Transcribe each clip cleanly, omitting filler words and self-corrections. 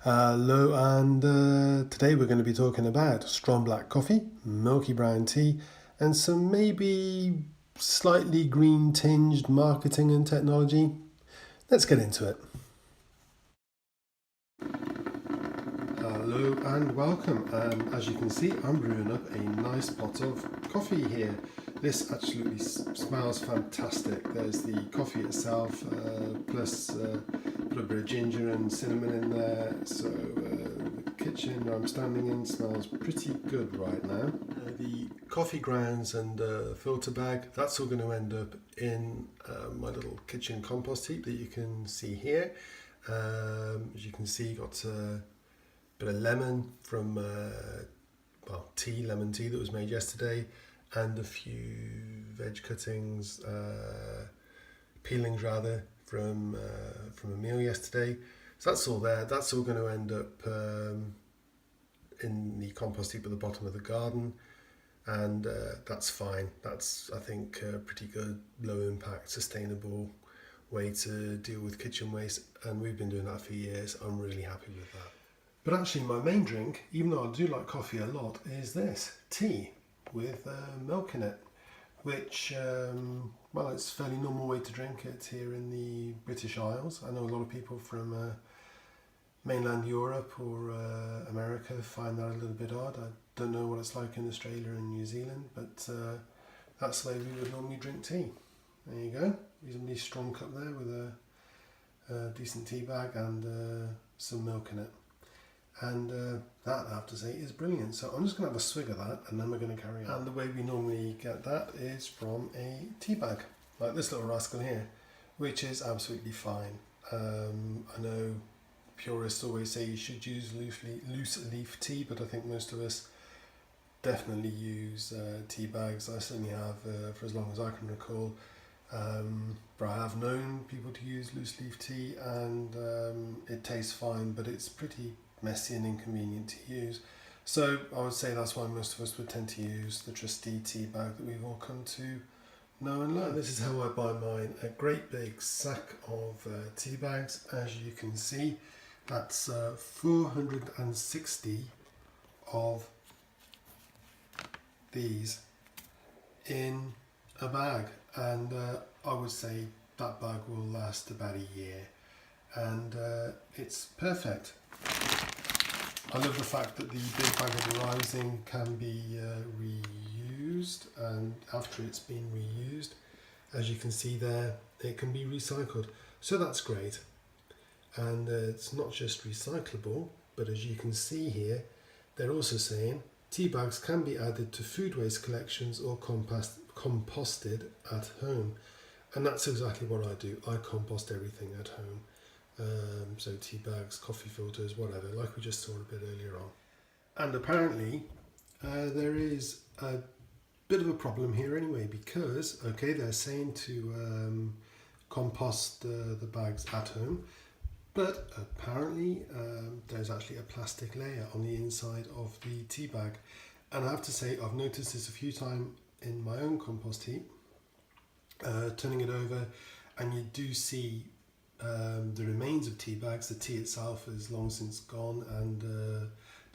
Hello, and today we're going to be talking about strong black coffee, milky brown tea, and some maybe slightly green tinged marketing and technology. Let's get into it. Hello and welcome. As you can see, I'm brewing up a nice pot of coffee here. This absolutely smells fantastic. There's the coffee itself, plus a little bit of ginger and cinnamon in there. So the kitchen I'm standing in smells pretty good right now. The coffee grounds and filter bag, that's all going to end up in my little kitchen compost heap that you can see here. As you can see, got bit of lemon from lemon tea that was made yesterday, and a few veg cuttings, peelings rather, from a meal yesterday. So that's all there. That's all going to end up in the compost heap at the bottom of the garden, and that's fine. That's, I think, a pretty good, low impact, sustainable way to deal with kitchen waste, and we've been doing that for years. I'm really happy with that. But actually my main drink, even though I do like coffee a lot, is this, tea with milk in it, which, it's a fairly normal way to drink it here in the British Isles. I know a lot of people from mainland Europe or America find that a little bit odd. I don't know what it's like in Australia and New Zealand, but that's the way we would normally drink tea. There you go, reasonably strong cup there with a decent tea bag and some milk in it. And that, I have to say, is brilliant. So I'm just going to have a swig of that and then we're going to carry on. And the way we normally get that is from a tea bag, like this little rascal here, which is absolutely fine. I know purists always say you should use loose leaf tea, but I think most of us definitely use tea bags. I certainly have for as long as I can recall. But I have known people to use loose leaf tea, and it tastes fine, but it's pretty messy and inconvenient to use. So I would say that's why most of us would tend to use the trusty tea bag that we've all come to know and love. This is how I buy mine, a great big sack of tea bags. As you can see, that's 460 of these in a bag, and I would say that bag will last about a year, and it's perfect. I love the fact that the big bag it arrives in can be reused, and after it's been reused, as you can see there, it can be recycled. So that's great. And it's not just recyclable, but as you can see here, they're also saying tea bags can be added to food waste collections or composted at home. And that's exactly what I do. I compost everything at home. So tea bags, coffee filters, whatever, like we just saw a bit earlier on. And apparently there is a bit of a problem here anyway, because they're saying to compost the bags at home, but apparently there's actually a plastic layer on the inside of the tea bag, and I have to say I've noticed this a few times in my own compost heap, turning it over, and you do see the remains of tea bags. The tea itself is long since gone, and the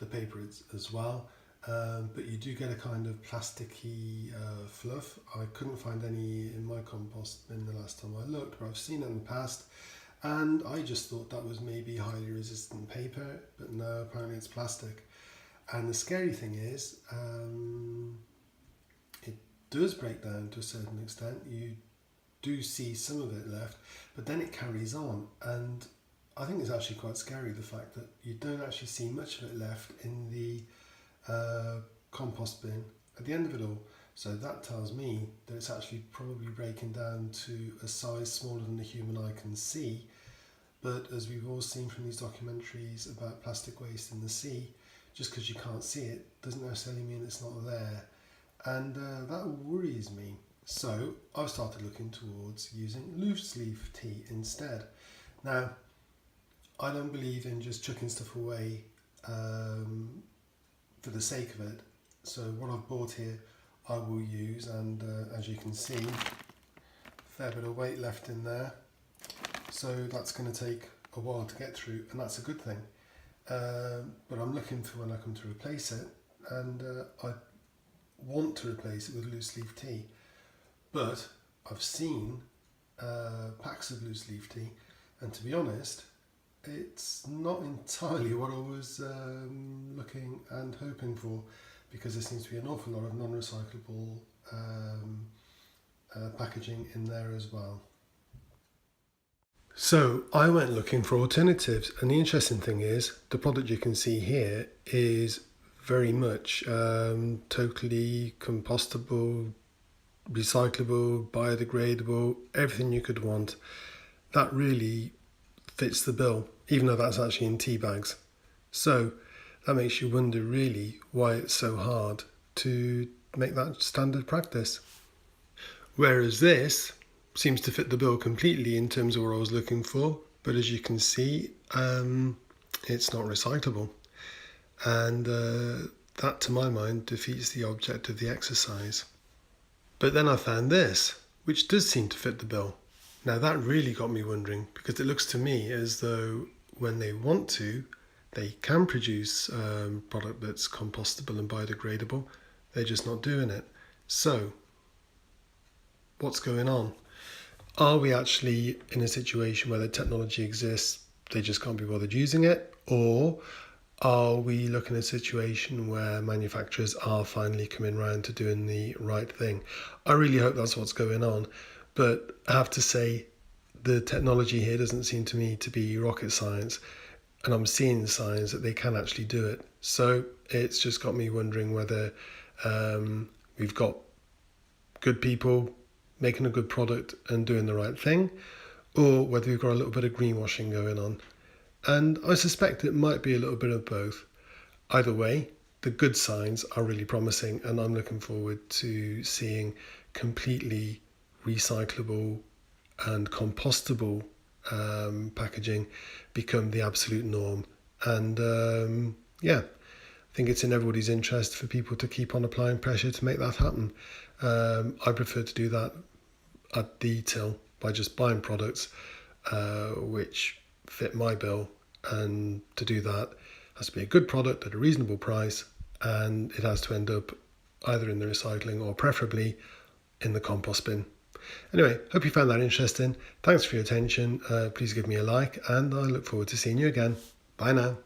paper as well, but you do get a kind of plasticky fluff. I couldn't find any in my compost bin the last time I looked, but I've seen it in the past, and I just thought that was maybe highly resistant paper, but no, apparently it's plastic. And the scary thing is it does break down to a certain extent. You do see some of it left, but then it carries on, and I think it's actually quite scary, the fact that you don't actually see much of it left in the compost bin at the end of it all. So that tells me that it's actually probably breaking down to a size smaller than the human eye can see. But as we've all seen from these documentaries about plastic waste in the sea, just because you can't see it doesn't necessarily mean it's not there, and that worries me. So I've started looking towards using loose leaf tea instead. Now, I don't believe in just chucking stuff away for the sake of it. So what I've bought here I will use, and as you can see, a fair bit of weight left in there. So that's going to take a while to get through, and that's a good thing. but I'm looking for when I come to replace it, and I want to replace it with loose leaf tea, but I've seen packs of loose leaf tea, and to be honest, it's not entirely what I was looking and hoping for, because there seems to be an awful lot of non-recyclable packaging in there as well. So I went looking for alternatives, and the interesting thing is the product you can see here is very much totally compostable, recyclable, biodegradable, everything you could want. That really fits the bill, even though that's actually in tea bags. So that makes you wonder really why it's so hard to make that standard practice. Whereas this seems to fit the bill completely in terms of what I was looking for, but as you can see, it's not recyclable. And that, to my mind, defeats the object of the exercise. But then I found this, which does seem to fit the bill. Now that really got me wondering, because it looks to me as though when they want to, they can produce product that's compostable and biodegradable. They're just not doing it. So, what's going on? Are we actually in a situation where the technology exists, they just can't be bothered using it? Or are we looking at a situation where manufacturers are finally coming around to doing the right thing? I really hope that's what's going on. But I have to say, the technology here doesn't seem to me to be rocket science. And I'm seeing signs that they can actually do it. So it's just got me wondering whether we've got good people making a good product and doing the right thing, or whether we've got a little bit of greenwashing going on. And I suspect it might be a little bit of both. Either way, the good signs are really promising, and I'm looking forward to seeing completely recyclable and compostable packaging become the absolute norm. And I think it's in everybody's interest for people to keep on applying pressure to make that happen. I prefer to do that at the till by just buying products which fit my bill, and to do that has to be a good product at a reasonable price, and it has to end up either in the recycling or preferably in the compost bin. Anyway, hope you found that interesting. Thanks for your attention. Please give me a like, and I look forward to seeing you again. Bye now.